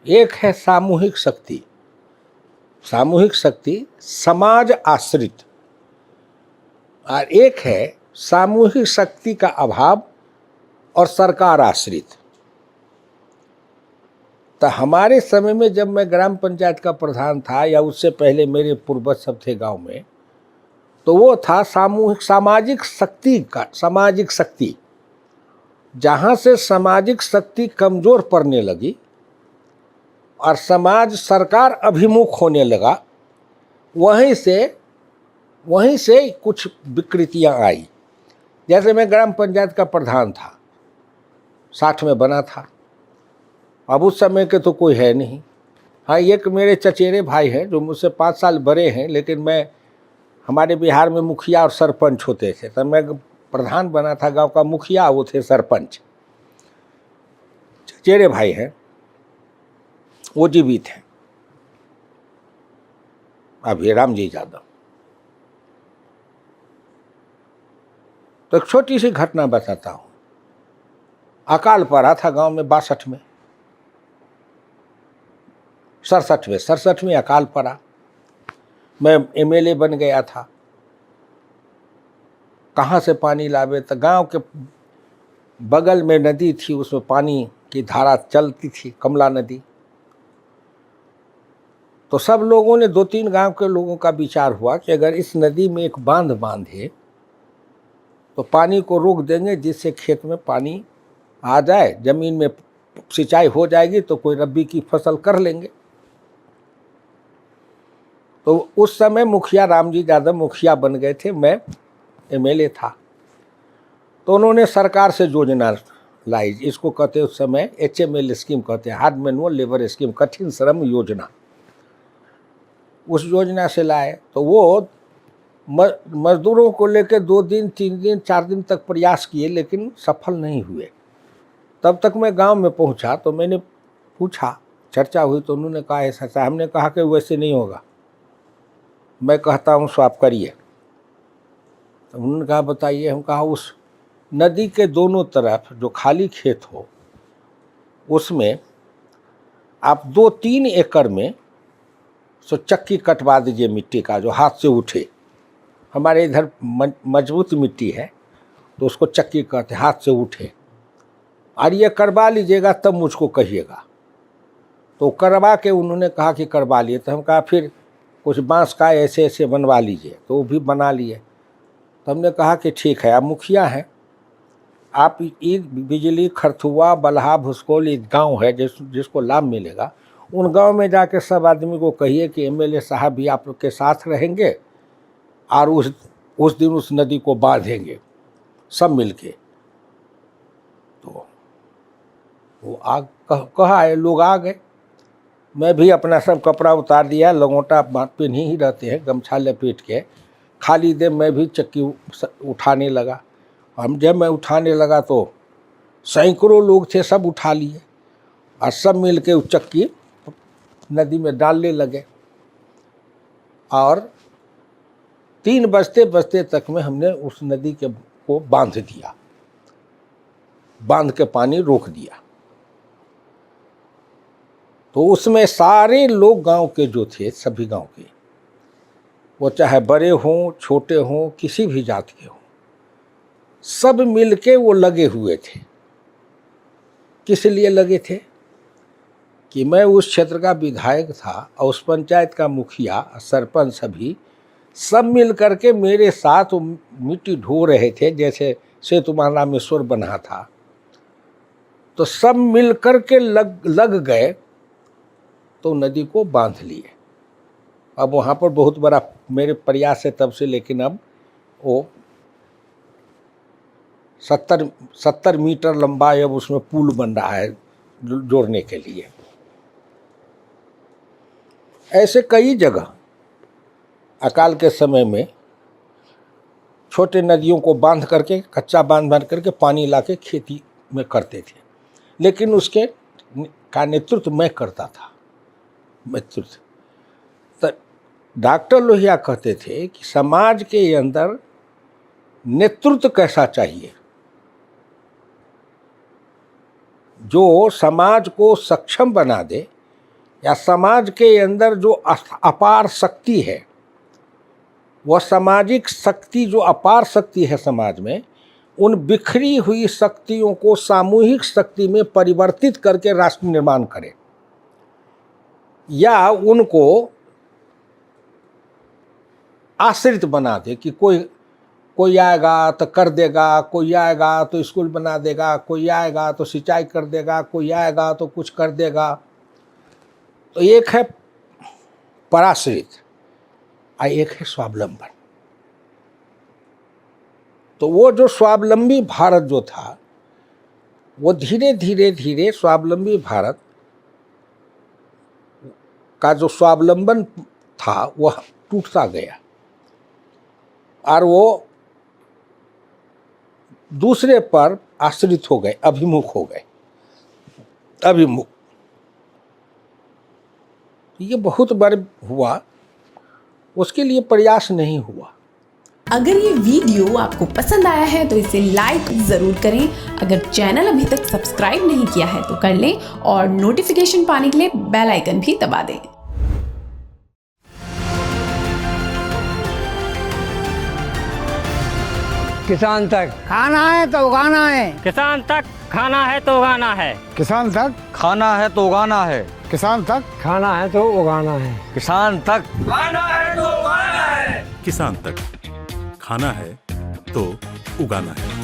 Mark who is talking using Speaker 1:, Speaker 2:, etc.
Speaker 1: एक है सामूहिक शक्ति, सामूहिक शक्ति समाज आश्रित, और एक है सामूहिक शक्ति का अभाव और सरकार आश्रित। तो हमारे समय में जब मैं ग्राम पंचायत का प्रधान था या उससे पहले मेरे पूर्वज सब थे गांव में, तो वो था सामूहिक सामाजिक शक्ति का, सामाजिक शक्ति। जहाँ से सामाजिक शक्ति कमजोर पड़ने लगी और समाज सरकार अभिमुख होने लगा, वहीं से कुछ विकृतियां आई। जैसे मैं ग्राम पंचायत का प्रधान था, 60 में बना था। अब उस समय के तो कोई है नहीं। हाँ, एक मेरे चचेरे भाई हैं जो मुझसे 5 साल बड़े हैं, लेकिन हमारे बिहार में मुखिया और सरपंच होते थे, तो मैं प्रधान बना था गांव का मुखिया, वो थे सरपंच। चचेरे भाई हैं, वो जीवित हैं अभी, रामजी यादव। तो एक छोटी सी घटना बताता हूँ। अकाल पड़ा था गांव में 62 में, 67 में अकाल पड़ा। मैं एमएलए बन गया था। कहाँ से पानी लावे? तो गांव के बगल में नदी थी, उसमें पानी की धारा चलती थी, कमला नदी। तो सब लोगों ने, 2-3 गांव के लोगों का विचार हुआ कि अगर इस नदी में एक बांध बांधे तो पानी को रोक देंगे, जिससे खेत में पानी आ जाए, जमीन में सिंचाई हो जाएगी, तो कोई रबी की फसल कर लेंगे। तो उस समय मुखिया रामजी यादव मुखिया बन गए थे, मैं एमएलए था। तो उन्होंने सरकार से योजना लाई, इसको कहते उस समय HML स्कीम कहते हैं, हार्ड मैनुअल लेबर स्कीम, कठिन श्रम योजना। उस योजना से लाए तो वो मजदूरों को लेकर 2 दिन 3 दिन 4 दिन तक प्रयास किए, लेकिन सफल नहीं हुए। तब तक मैं गांव में पहुंचा तो मैंने पूछा, चर्चा हुई, तो उन्होंने कहा ऐसा ऐसा। हमने कहा कि वैसे नहीं होगा, मैं कहता हूँ सो आप करिए। तो उन्होंने कहा बताइए। हम कहा उस नदी के दोनों तरफ जो खाली खेत हो, उसमें आप 2-3 एकड़ में सो चक्की कटवा दीजिए मिट्टी का, जो हाथ से उठे। हमारे इधर मजबूत मिट्टी है तो उसको चक्की कहते, हाथ से उठे, और ये करवा लीजिएगा, तब मुझको कहिएगा। तो करवा के उन्होंने कहा कि करवा लिए। तो हम कहा फिर कुछ बांस का ऐसे ऐसे बनवा लीजिए, तो वो भी बना लिए। तो हमने कहा कि ठीक है, आप मुखिया हैं, आप बिजली खरथुआ बलहा भुसकोल गांव है जिसको लाभ मिलेगा, उन गांव में जाके सब आदमी को कहिए कि एमएलए साहब भी आप लोग के साथ रहेंगे और उस दिन उस नदी को बांधेंगे सब मिलके। तो वो कहा है, लोग आ गए। मैं भी अपना सब कपड़ा उतार दिया, लंगोटा पिन ही रहते हैं, गमछा लपेट के खाली दे मैं भी चक्की उठाने लगा। जब मैं उठाने लगा तो सैकड़ों लोग थे, सब उठा लिए और सब मिल के उस चक्की नदी में डालने लगे। और 3 बजते बजते तक में हमने उस नदी को बांध दिया, बांध के पानी रोक दिया। तो उसमें सारे लोग गांव के जो थे, सभी गांव के, वो चाहे बड़े हों छोटे हों किसी भी जात के हों, सब मिलके वो लगे हुए थे। किस लिए लगे थे? कि मैं उस क्षेत्र का विधायक था और उस पंचायत का मुखिया, सरपंच, सभी सब मिल करके मेरे साथ मिट्टी ढो रहे थे, जैसे सेतु महारामेश्वर बना था। तो सब मिल करके लग गए, तो नदी को बांध लिए। अब वहाँ पर बहुत बड़ा मेरे प्रयास है तब से, लेकिन अब वो 70 मीटर लंबा अब उसमें पुल बन रहा है जोड़ने के लिए। ऐसे कई जगह अकाल के समय में छोटे नदियों को बांध करके, कच्चा बांध करके पानी लाके खेती में करते थे, लेकिन उसके का नेतृत्व मैं करता था। नेतृत्व तो डॉक्टर लोहिया कहते थे कि समाज के अंदर नेतृत्व कैसा चाहिए, जो समाज को सक्षम बना दे, या समाज के अंदर जो अपार शक्ति है, वह सामाजिक शक्ति जो अपार शक्ति है समाज में, उन बिखरी हुई शक्तियों को सामूहिक शक्ति में परिवर्तित करके राष्ट्र निर्माण करे, या उनको आश्रित बना दे कि कोई आएगा तो कर देगा, कोई आएगा तो स्कूल बना देगा, कोई आएगा तो सिंचाई कर देगा, कोई आएगा तो कुछ कर देगा। तो एक है पराश्रित और एक है स्वावलंबन। तो वो जो स्वावलंबी भारत जो था, वो धीरे धीरे धीरे स्वावलंबी भारत का जो स्वावलंबन था वह टूटता गया और वो दूसरे पर आश्रित हो गए, अभिमुख हो गए। अभिमुख ये बहुत बार हुआ, उसके लिए प्रयास नहीं हुआ।
Speaker 2: अगर ये वीडियो आपको पसंद आया है तो इसे लाइक ज़रूर करें। अगर चैनल अभी तक सब्सक्राइब नहीं किया है तो कर लें और नोटिफिकेशन पाने के लिए बेल आइकन भी दबा दें।
Speaker 3: किसान तक
Speaker 4: खाना है तो उगाना है,
Speaker 5: किसान तक खाना है तो उगाना है,
Speaker 4: किसान तक
Speaker 3: खाना है तो उगाना है,
Speaker 4: किसान तक
Speaker 3: खाना है तो उगाना है, किसान तक
Speaker 5: खाना है तो उगाना है,
Speaker 6: किसान तक खाना है तो उगाना है।